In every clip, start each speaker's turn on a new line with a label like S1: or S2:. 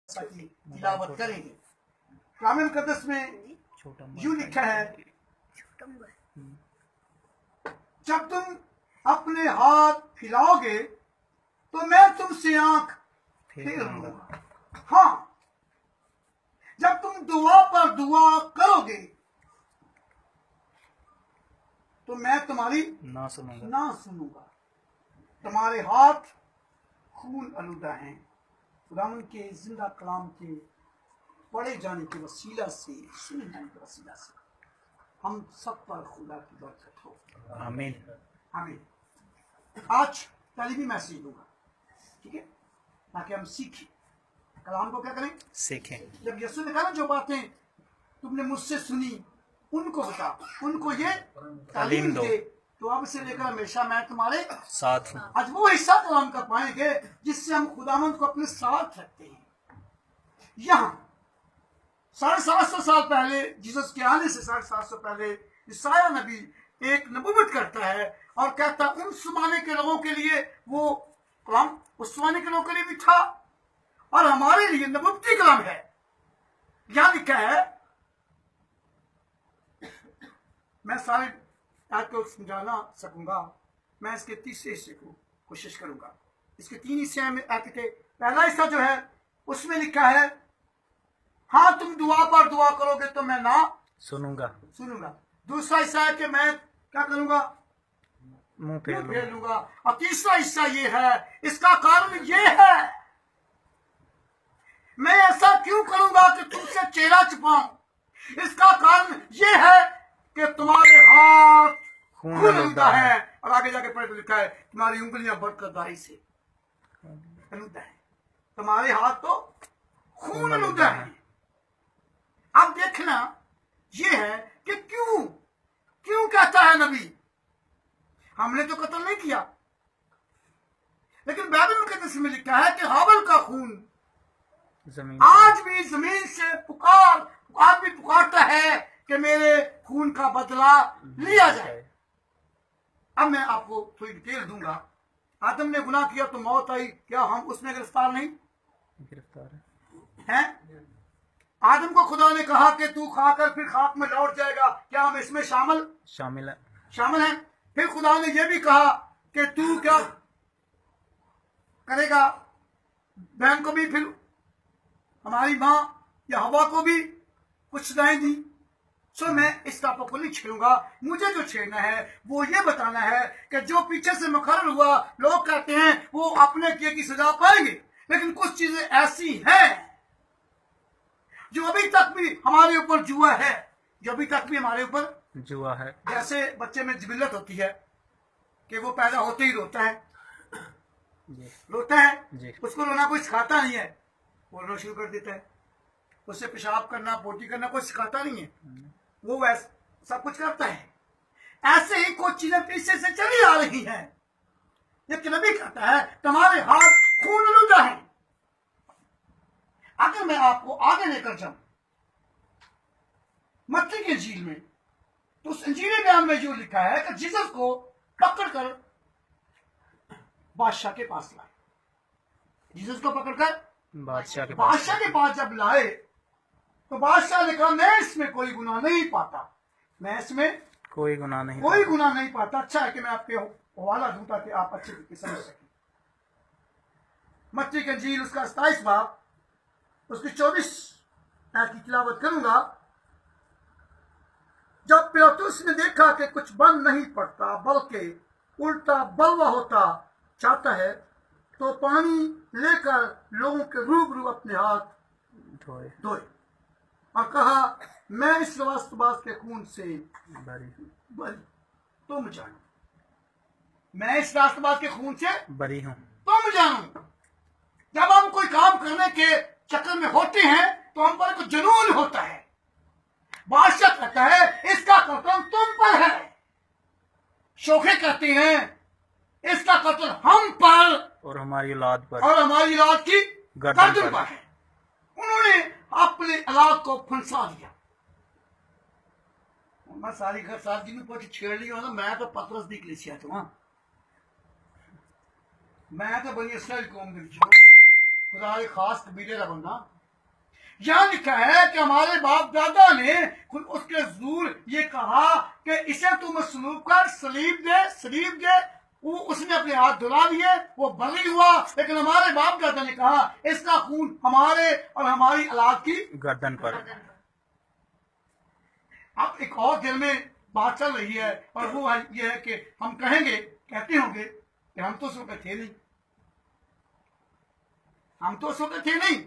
S1: की तिलावत करेंगे। कलाम मुकद्दस में यूं लिखा है, जब तुम अपने हाथ फैलाओगे तो मैं तुमसे आंख फेर लूंगा। हाँ, जब तुम दुआ पर दुआ करोगे तो मैं तुम्हारी ना सुनूंगा। तुम्हारे हाथ खून आलूदा हैं। खुदावन के जिंदा कलाम के पढ़े जाने के वसीला से, सुने जाने के वसीला से हम सब पर खुदा की बरकत हो।
S2: आमीन
S1: आमीन। आज तालीमी मैसेज दूंगा, ठीक है, ताकि हम सीखें। कलाम को क्या करें?
S2: सीखें।
S1: जब यीशु ने कहा ना, जो बातें तुमने मुझसे सुनी उनको बता, उनको ये तालीम दे, तो अब से लेकर हमेशा मैं तुम्हारे
S2: साथ हूँ।
S1: आज वो हिस्सा कलाम का पाएंगे जिससे हम खुदावंद को अपने साथ रखते हैं। यहाँ 750 साल पहले, जीसस के आने से 750 पहले, ईसाया नबी एक नबूवत करता है और कहता है उन जमाने के लोगों के लिए वो कलाम उस जमाने के लोगों के लिए भी था और हमारे लिए नबूवती कलाम है। यहां लिखा है, मैं सारे आपको समझाना सकूंगा, मैं इसके तीसरे हिस्से को कोशिश करूंगा। इसके 3 हिस्से में आते थे। पहला हिस्सा जो है उसमें लिखा है, हाँ तुम दुआ पर दुआ करोगे तो मैं ना सुनूंगा। दूसरा हिस्सा है कि मैं क्या करूंगा?
S2: मुंह फेर
S1: लूंगा। और तीसरा हिस्सा ये है, इसका कारण ये है, मैं ऐसा क्यों करूंगा कि तुमसे चेहरा छुपाऊं। इसका कारण ये है कि तुम्हारे हाथ खून आलूदा है। और आगे जाके पढ़े तो लिखा है, तुम्हारी उंगलियां बरकतदारी से आलूदा है। तुम्हारे हाथ तो खून आलूदा है। अब देखना ये है कि क्यों कहता है नबी, हमने तो कत्ल नहीं किया, लेकिन बाइबल मुकद्दस में लिखा है कि हाबिल का खून आज भी जमीन से पुकारता है कि मेरे खून का बदला लिया जाए। अब मैं आपको थोड़ी डिटेल दूंगा। आदम ने गुनाह किया तो मौत आई, क्या हम उसमें गिरफ्तार नहीं? गिरफ्तार है। आदम को खुदा ने कहा कि तू खाकर फिर खाक में लौट जाएगा, क्या हम इसमें शामिल है? फिर खुदा ने यह भी कहा कि तू क्या करेगा, बहन को भी, फिर हमारी माँ या हवा को भी कुछ सजाएं दी। सो मैं इस टॉपिक को नहीं छेड़ूंगा। मुझे जो छेड़ना है वो ये बताना है कि जो पीछे से मुकर्रर हुआ, लोग कहते हैं वो अपने किए की सजा पाएंगे, लेकिन कुछ चीजें ऐसी हैं जो अभी तक भी हमारे ऊपर जुआ है, जैसे बच्चे में जिबिलत होती है कि वो पैदा होते ही रोता है उसको रोना कोई सिखाता नहीं है, वो रोना शुरू कर देता है। उससे पेशाब करना, पोटी करना कोई सिखाता नहीं है, वो वैसे सब कुछ करता है। ऐसे ही कुछ चीजें पीछे से चली आ रही हैं। लेकिन नबी कहता है तुम्हारे हाथ खून आलूदा है। अगर मैं आपको आगे लेकर जाऊं मत्ती की इंजील में, तो उस इंजीली बयान में जो लिखा है कि जीसस को पकड़कर बादशाह के पास लाए। जीसस को पकड़कर बादशाह के पास जब लाए तो बादशाह ने कहा मैं इसमें कोई गुनाह नहीं पाता, कोई गुनाह नहीं पाता। अच्छा है कि मैं आपके हवाला दूं ताकि आप अच्छे तरीके से समझ सकें। मत्ती की इंजील उसका 27 बाब उसकी 24 आयत की तिलावत करूंगा। जब पिलातुस ने देखा कि कुछ बन नहीं पड़ता बल्कि उल्टा बलवा होता चाहता है, तो पानी लेकर लोगों के रूबरू अपने हाथ धोए और कहा मैं इस रवास्तबाज के खून से बरी, तुम जानो। मैं इस रास्तबाज के खून से बरी हूं, तुम जानो। जब हम कोई काम करने के चक्कर में होते हैं तो हम पर कुछ जुनून होता है। बादशाह कहता है इसका कत्ल तुम पर है, शोखे कहते हैं इसका कत्ल हम पर और हमारी औलाद की गर्दन पर है। उन्होंने अपने औलाद को फंसा दिया। मैं सारी घर साथ जी कुछ छेड़ ली हो ना, मैं तो पतरस दी कलीसिया तो मैं तो बनी इसराइल कौम दे खुदा खास कबीले का बंदा। यहाँ लिखा है कि हमारे बाप दादा ने खुद उसके ज़ूर ये कहा कि इसे तू मसलूब कर, सलीब दे। वो उसने अपने हाथ धुला लिए, वो बरी हुआ, लेकिन हमारे बाप दादा ने कहा इसका खून हमारे और हमारी औलाद की
S2: गर्दन पर।
S1: अब एक और दिल में बात चल रही है, और वो ये है कि हम कहते होंगे कि हम तो उस वक्त थे नहीं,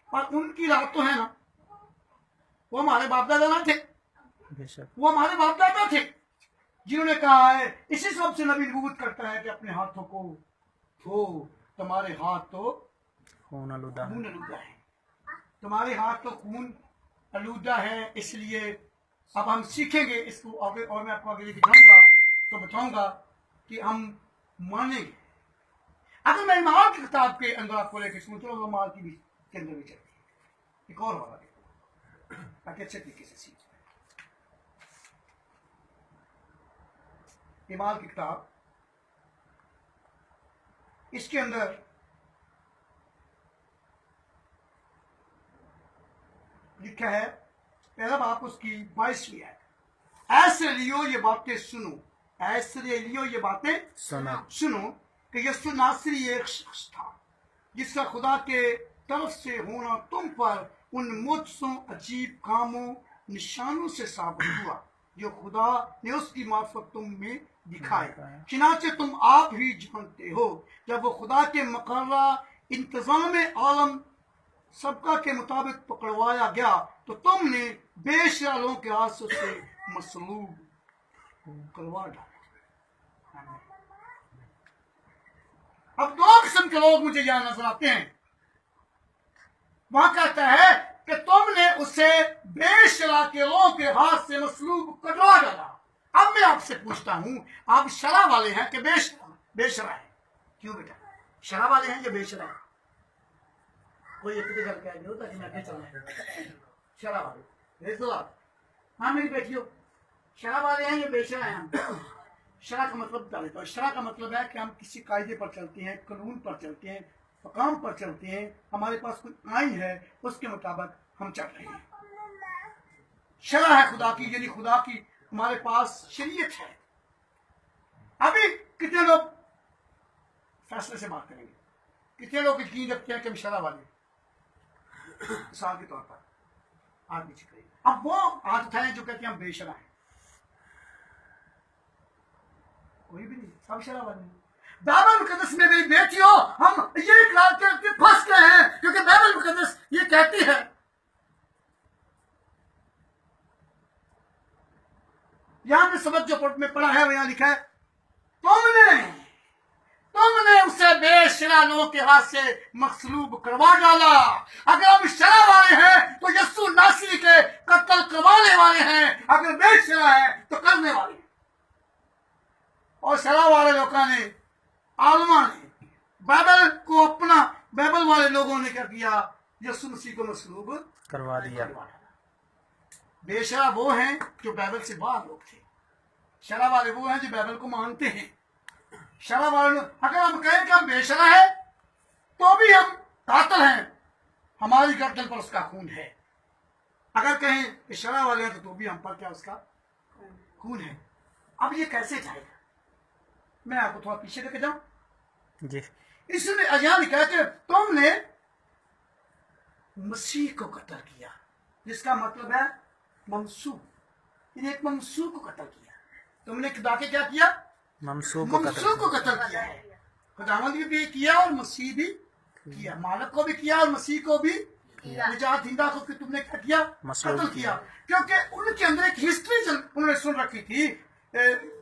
S1: पर उनकी रात तो है ना, वो हमारे बाप दादा ना थे,
S2: बेशक
S1: वो हमारे बाप दादा थे जिन्होंने कहा है। इसी सब से नबी नबूवत करता है कि अपने हाथों को धो, तुम्हारे हाथ तो
S2: खून आलूदा
S1: खून आलूदा है, तुम्हारे हाथ तो खून आलूदा है। इसलिए अब हम सीखेंगे इसको आगे, और मैं आपको आगे लेके जाऊंगा तो बताऊंगा कि हम मानेंगे। अगर मैं माल की किताब के अंदर आपको लेके सुन, चलो माल की भी के अंदर भी चलती है, एक और वाला देखो ताकि अच्छे तरीके से सीख। माल की किताब, इसके अंदर लिखा है, पहला बाप उसकी 22वीं है, ऐसे लियो ये बातें सुनो, ऐसे लियो ये बातें सुनो कि यीशु नासरी एक शख्स था जिसका खुदा के तरफ से होना तुम पर उन मुझसों अजीब कामों निशानों से साबित हुआ जो खुदा ने उसकी मार्फत तुम में दिखाए, चुनाचे तुम आप ही जानते हो। जब वो खुदा के मुकर्रा इंतजाम आलम सबका के मुताबिक पकड़वाया गया तो तुमने बेशरालों के हाथ से उसे मसलूब करवा डाला। अब दो किस्म के लोग मुझे यहां नजर आते हैं। वहां कहता है कि तुमने उसे बेशरा के लोगों के हाथ से मसलूब कटवा डाला। अब मैं आपसे पूछता हूं, आप शरा वाले हैं कि बेशरा है? क्यों बेटा, शरा वाले हैं या बेशरा है? कोई एक गल कह दो ताकि मैं आगे चलना। शरा वाले, हाँ मेरी बेटियों, शरा वाले हैं या बेशरा हैं? हम शरा का मतलब बता देता हूँ। शरा का मतलब है कि हम किसी कायदे पर चलते हैं, कानून पर चलते हैं, मकाम पर चलते हैं, हमारे पास कोई आइन है, उसके मुताबिक हम चल रहे हैं। शरा है खुदा की, यानी खुदा की हमारे पास शरीयत है। अभी कितने लोग फैसले से बात करेंगे, कितने लोग यकीन रखते हैं कि हम शरा वाले मिसाल के तौर पर हाथ नीचे करेंगे। अब वो हाथ उठाए जो कहते हैं हम बेशरा हैं, कोई भी नहीं, सब शरा वाले हैं। बाइबल मुकद्दस में मेरी बेटियों हम ये इकरार करके फंस गए हैं, क्योंकि बाइबल मुकद्दस ये कहती है, यहां पे समझ जो पट में पढ़ा है वहां लिखा है, तुमने उसे बेशरा लोगों के हाथ से मसलूब करवा डाला। अगर हम शरा वाले हैं तो यीशु नासरी के कत्ल करवाने वाले हैं, अगर बेशरा है तो करने वाले हैं। और शरा वाले लोगों ने, आलमा ने बाइबल को अपना, बाइबल वाले लोगों ने क्या किया, यीशु मसीह को मसलूब
S2: करवा दिया।
S1: बेशरा वो हैं जो बाइबल से बाहर लोग थे, शरा वाले वो हैं जो बाइबल को मानते हैं। शरा वाले, अगर हम कहें कि हम बेशरा है तो भी हम कातिल हैं, हमारी गर्दन पर उसका खून है। अगर कहें कि शरा वाले हैं तो भी हम पर क्या उसका खून है। अब ये कैसे जाएगा, मैं आपको थोड़ा पीछे लेके जाऊं
S2: जी।
S1: इसमें अजया लिखा है कि तुमने मसीह को कत्ल किया, जिसका मतलब है मंसूब, एक मंसूब को कत्ल किया। तुमने खुदा के क्या किया,
S2: मंसूब
S1: को कत्ल किया है। खुदावंद भी किया और मसीह भी किया, मालिक को भी किया और मसीह को भी किया। निजात हिंदा को कि तुमने क्या किया, कत्ल किया, क्योंकि उनके अंदर एक हिस्ट्री उन्होंने सुन रखी थी।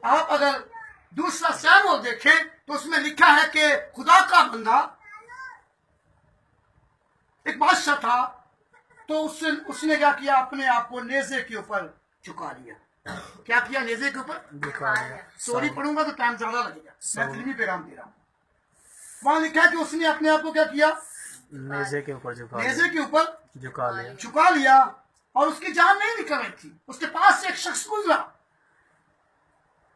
S1: आप अगर दूसरा सैमुएल देखें तो उसमें लिखा है कि खुदा का बंदा एक बादशाह था, तो उसने क्या किया, अपने आप को नेज़े के ऊपर झुका लिया। क्या किया, नेज़े के ऊपर झुका लिया। स्टोरी पढ़ूंगा तो टाइम ज्यादा लगेगा, मैं फिल्मी पैगाम दे रहा हूँ। वहां लिखा है कि उसने अपने आप को क्या किया,
S2: नेज़े के ऊपर
S1: झुका लिया और उसकी जान नहीं निकल रही थी। उसके पास से एक शख्स गुजरा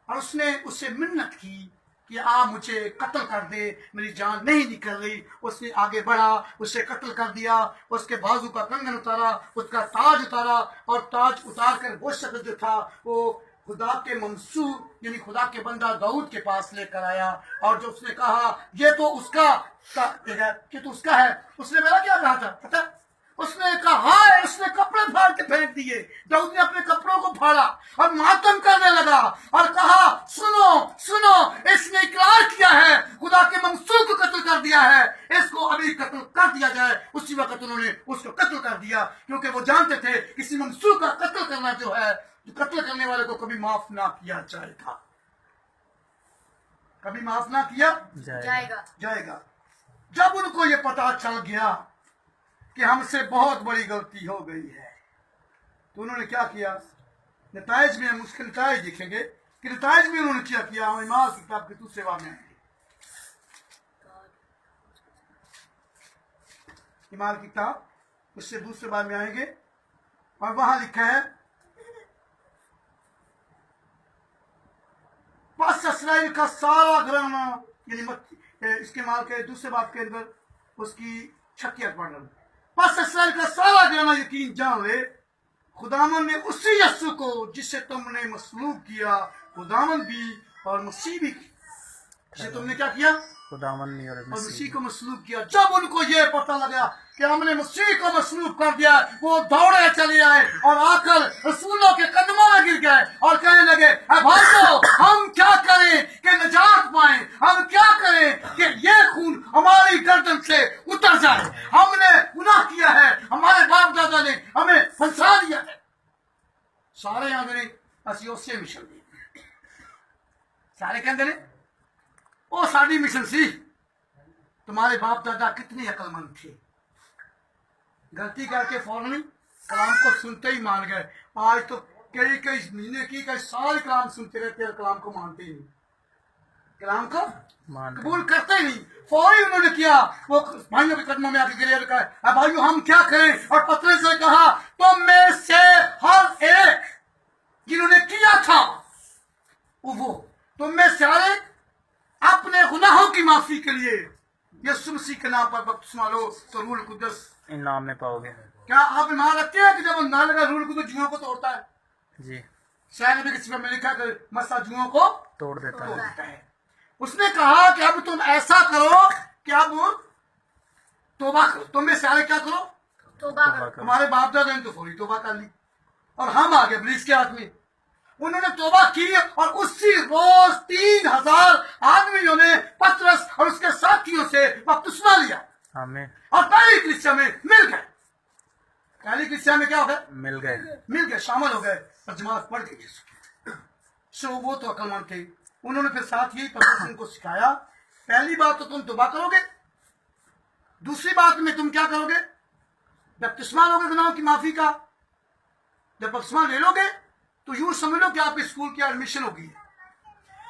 S1: और उसने उससे मिन्नत की कि आ मुझे कत्ल कर दे, मेरी जान नहीं निकल रही। उसने आगे बढ़ा, उसे कत्ल कर दिया, उसके बाजू का कंगन उतारा, उसका ताज उतारा, और ताज उतार कर वो शख्स जो था वो खुदा के मंसूर यानी खुदा के बंदा दाऊद के पास लेकर आया। और जो उसने कहा ये तो उसका कि तो उसका है, उसने मेरा क्या कहा था पता है? उसने कहा है, उसने कपड़े फाड़ के फेंक दिए। दाऊद ने अपने कपड़ों को फाड़ा और मातम करने लगा और कहा सुनो सुनो, इसने इकरार किया है, खुदा के मंसूर को कत्ल कर दिया है, इसको अभी कत्ल कर दिया जाए। उसी वक्त उन्होंने उसको कत्ल कर दिया, क्योंकि वो जानते थे किसी मंसूर का कत्ल करना जो है, कत्ल करने वाले को कभी माफ ना किया जाएगा, कभी माफ ना किया जाएगा। जब उनको ये पता चल गया कि हमसे बहुत बड़ी गलती हो गई है, तो उन्होंने क्या किया? नताइज में हम उसके नताइज देखेंगे कि नताइज में उन्होंने क्या किया। हम ईमाल की किताब की दूसरे बाब में आएंगे, ईमाल की किताब उससे दूसरे बाब में आएंगे, और वहां लिखा है बस इस्राइल का सारा घराना, यानी इसके माल के दूसरे बाब के अंदर उसकी 36 पढ़ रहा हूं। बस इस्राइल का सारा घराना यकीन जान ले, खुदावन ने उसी यस्सु को जिससे तुमने मसलूब किया, खुदावन भी और मसीह भी, जिसे तुमने क्या किया? खुदावन ने और मसीह को मसलूब किया। जब उनको ये पता लगा कि हमने मसीह को मसलूब कर दिया, वो दौड़े चले आए और आकर रसूलों के कदमों में गिर गए और कहने लगे भाइयों, हम क्या करें कि निजात पाएं, हम क्या करें कि ये खून हमारी गर्दन से उतर जाए। हमने गुनाह किया है, हमारे बाप दादा ने हमें फंसा दिया है। सारे आंदने असि उसे मिशन दी, सारे कहते ने ओ साड़ी मिशन सी, तुम्हारे बाप दादा कितने अक्लमंद थे, गलती करके फौरन कलाम को सुनते ही मान गए। आज तो कई कई महीने की कई साल कलाम सुनते रहते हैं, कलाम को मानते ही नहीं, कलाम को कबूल करते ही नहीं। फौरी उन्होंने किया, वो भाइयों के कदमों में आके गिरे और कहा भाइयों हम क्या करें? और पतरस ने कहा तुम में से हर एक जिन्होंने किया था वो तुम में से हर एक अपने गुनाहों की माफी के लिए यीशु मसीह के नाम पर बपतिस्मा लो तो रूह कुदस
S2: इनाम में पाओगे।
S1: क्या आप ईमान रखते हैं कि जब नाले का रूह कुदस जुओं को तोड़ता है?
S2: जी,
S1: शायद भी किसी में लिखा कि मसा जुओं को
S2: तोड़ देता है।
S1: उसने कहा कि अब तुम ऐसा करो कि अब तोबा करो, तुम में सारे क्या करो? तोबा करो। हमारे बाप दादा ने तो फौरी तोबा कर ली और हम आ गए पुलिस के हाथ में। उन्होंने तोबा की और उसी रोज 3000 आदमियों ने पतरस और उसके साथियों से बपतिस्मा लिया। आमीन। और पहली कलीसिया में मिल गए। पहली कलीसिया में क्या हो गए? मिल गए, शामिल हो गए और जमात पड़ गई। सो वो तो अक्लमंद थे। उन्होंने फिर साथ ही पतरस को सिखाया, पहली बात तो तुम तोबा करोगे, दूसरी बात में तुम क्या करोगे? बपतिस्मा लोगे गुनाहों की माफी का। जब बपतिस्मा ले लोगे तो यूं समझ लो कि आपके स्कूल की एडमिशन होगी।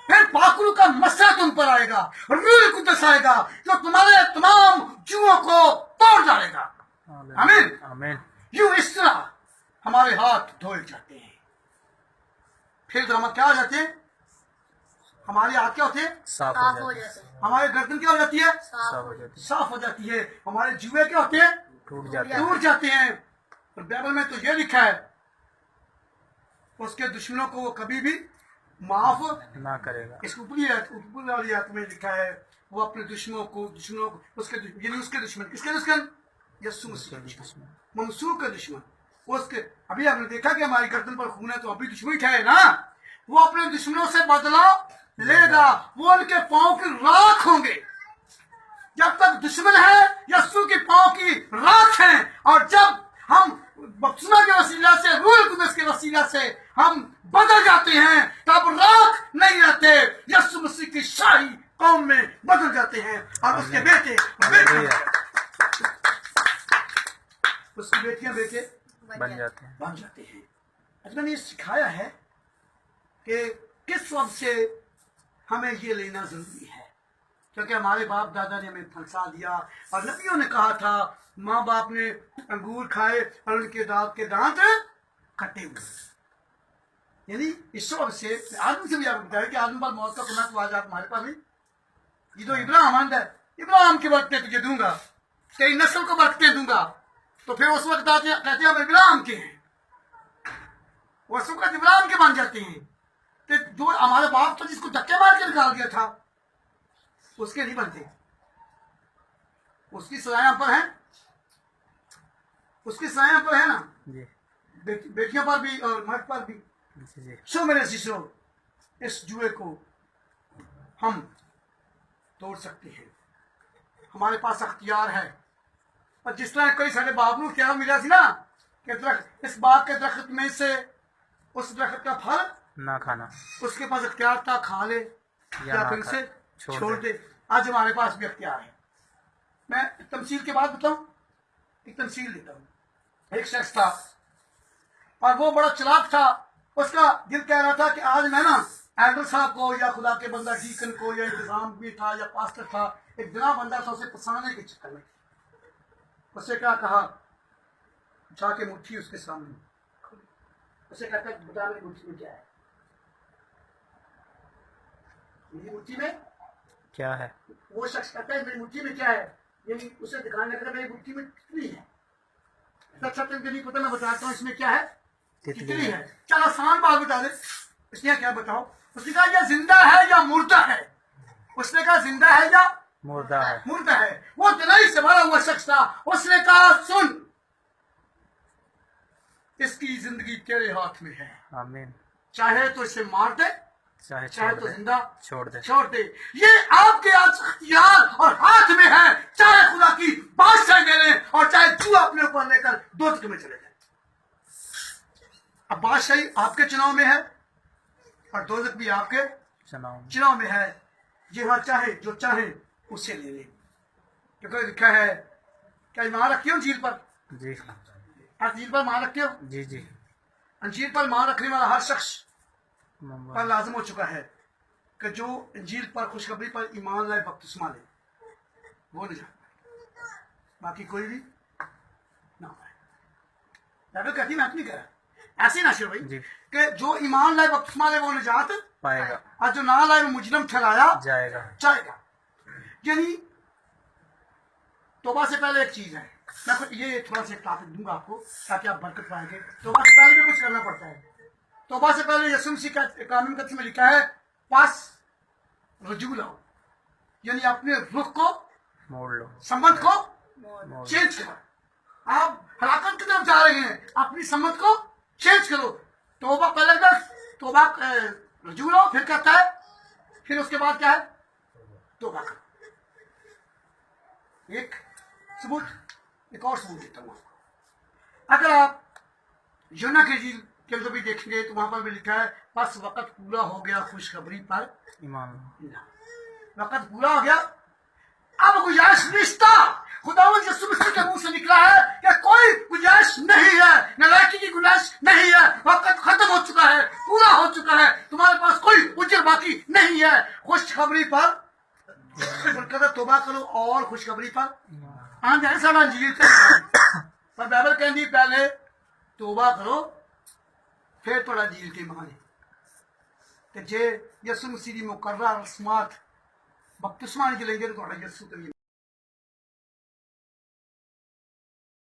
S1: फिर पाकुल का मसा तुम पर आएगा, रूह कुदस आएगा जो तुम्हारे तमाम जुओं को तोड़ डालेगा। आमीन आमीन। यूं इस तरह हमारे हाथ धोए जाते हैं। फिर हम क्या हो जाते हैं? हमारे हाथ क्या होते हैं? साफ हो जाते हैं। हमारे गर्दन क्या हो जाती है? साफ हो जाती है। हमारे जुए क्या होते हैं? टूट जाते हैं। और बाइबल में तो ये लिखा है उसके दुश्मनों को वो कभी भी माफ ना करेगा। इस ऊपरी वाली आयत में लिखा है वो अपने दुश्मनों को उसके दुश्मन, किसके दुश्मन? यीशु मसीह के दुश्मन, मंसूर के दुश्मन। उसके अभी आपने देखा कि हमारी गर्दन पर खून है तो अभी दुश्मन है ना, वो अपने दुश्मनों से बदला लेगा। वो उनके पांव की राख होंगे। जब तक दुश्मन है यीशु के पांव की राख है। और जब हम बपतिस्मा के वसीला से, रूह कुदस के वसीला से हम बदल जाते हैं तब राख नहीं रहते, यीशु मसीह की शाही कौम में बदल जाते हैं और उसके बेटे उसकी बेटियां बेटे बन जाते हैं। आज मैंने ये सिखाया है कि किस वक्त से हमें ये लेना जरूरी है, क्योंकि हमारे बाप दादा ने हमें फंसा दिया। और नबियों ने कहा था माँ बाप ने अंगूर खाए और उनके दांत कटे हुए। यानी इस वक्त से आदमी से भी आपको बताया कि आदमी पर मौत का गुनाह तो आज आप हमारे पास नहीं ये तो इब्राहिम आंदा है, इब्राहिम के बरकते तुझे दूंगा, तेरी नस्ल को बरकते दूंगा। तो फिर उस वक्त आते कहते हैं हम इब्राहिम के हैं, उस वक्त इब्राहिम के बन जाते हैं। तो जो हमारे बाप तो जिसको धक्के मार के निकाल दिया था उसके नहीं बनते, उसकी सजाएं हम पर है, उसकी सजाएं हम पर है ना,
S2: जी
S1: बेटियों पर भी और मर्द पर भी।
S2: जी जी
S1: सो मेरे शिष्यों, इस जुए को हम तोड़ सकते हैं, हमारे पास अख्तियार है। और जिस तरह कई सारे बाप को क्या मिला थी ना कि दरख्त, इस बाग के दरख्त में से उस दरख्त का फल
S2: ना खाना,
S1: उसके पास अख्तियार था, खा ले या
S2: ना
S1: फिर
S2: खा-
S1: से
S2: छोड़
S1: छोड़ दे। आज हमारे पास भी अख्तियार है। मैं तमसील के बाद बताऊं, एक तमसील देता हूं। एक शख्स था और वो बड़ा चालाक था, उसका दिल कह रहा था कि आज मैं ना एल्डर साहब को या खुदा के बंदा डीकन को या इंतजाम भी था या पास्टर था, एक बिना बंदा था, उसे फंसाने के चक्कर में उसे क्या कहा, जाके मुट्ठी उसके सामने खोली। उसे कहता है बता मेरी मुट्ठी में क्या है, मेरी मुट्ठी में
S2: क्या है?
S1: वो शख्स कहता है मेरी मुट्ठी में क्या है, यानी उसे दिखाने लगा मेरी मुट्ठी में कितनी है। अच्छा तुमको नहीं पता, मैं बताता हूँ इसमें क्या है, कितनी है। चल आसान बात बता दे। इसने क्या बताओ, उसने कहा यह जिंदा है या मुर्दा है। उसने कहा जिंदा है या
S2: मुर्दा है।
S1: मुर्दा है। वो दिलाई से भरा हुआ शख्स था। उसने कहा सुन, इसकी जिंदगी तेरे हाथ में है,
S2: आमीन।
S1: चाहे तो इसे मार दे,
S2: चाहे
S1: चाहे
S2: छोड़
S1: तो
S2: दे,
S1: जिंदा
S2: छोड़ दे।
S1: छोड़ दे। ये आपके अख्तियार और हाथ में है, चाहे खुदा की बादशाही ले लें और चाहे जुआ अपने ऊपर लेकर दोजख में चले जाए। अब बादशाही आपके चुनाव में है और दोजख भी आपके
S2: चुनाव
S1: चुनाव में है। जहाँ चाहे जो चाहे उसे ले ले। क्योंकि लिखा है, क्या ईमान रखी हो अंजीर पर?
S2: जी
S1: अंजीर पर मान रखे हो?
S2: जी जी।
S1: अंजीर पर मान रखने वाला हर शख्स पर
S2: मोहम्मद
S1: लाजम हो चुका है कि जो इंजील पर खुशखबरी पर ईमान लाए, बपतिस्मा ले, वो नहीं जाता, बाकी कोई भी ना पाए। बाइबल कहती मैं नहीं कह रहा ऐसे ना शिव भाई
S2: जी।
S1: कि जो ईमान लाए बपतिस्मा ले वो निजात
S2: पाएगा,
S1: और जो ना लाए वो मुजरम ठहराया
S2: जाएगा।
S1: जाएगा। यानी तौबा से पहले एक चीज है, मैं खुद ये थोड़ा सा टॉपिक दूंगा आपको ताकि आप बरकत पाएंगे। तौबा से पहले भी कुछ करना पड़ता है। तौबा से पहले यीशु मसीह का कानून कथी में लिखा है, पास रजू लाओ, यानी अपने रुख को,
S2: मोड़ लो,
S1: संबंध को
S2: मोड़
S1: चेंज करो। आप हलाकत की तरफ जा रहे हैं, अपनी संबंध को चेंज करो। तौबा पहले बस तौबा रजू लाओ, फिर कहता है, फिर उसके बाद क्या है, तौबा करो। एक सबूत, एक और सबूत देता हूं आपको। अगर आप यूना के झील के अंदर भी देखेंगे तो वहां पर भी लिखा है, बस वक्त पूरा हो गया खुशखबरी पर
S2: ईमान।
S1: वक्त पूरा हो गया, अब गुंजाइश रिश्ता खुदावंद यीशु मसीह के मुंह से निकला है कि कोई गुंजाइश नहीं है, नालायकी की गुंजाइश नहीं है। वक्त खत्म हो चुका है, पूरा हो चुका है, तुम्हारे पास कोई उजर बाकी नहीं है। खुशखबरी पर कहता तौबा करो और खुशखबरी पर हाँ जाए सारा अंजीर पर बाइबल कहती पहले तौबा करो फिर थोड़ा अंजीर के माने कि जे यीशु मसीह दी मुकर्रर रस्मात बपतिस्मा नहीं चलेंगे तो थोड़ा यीशु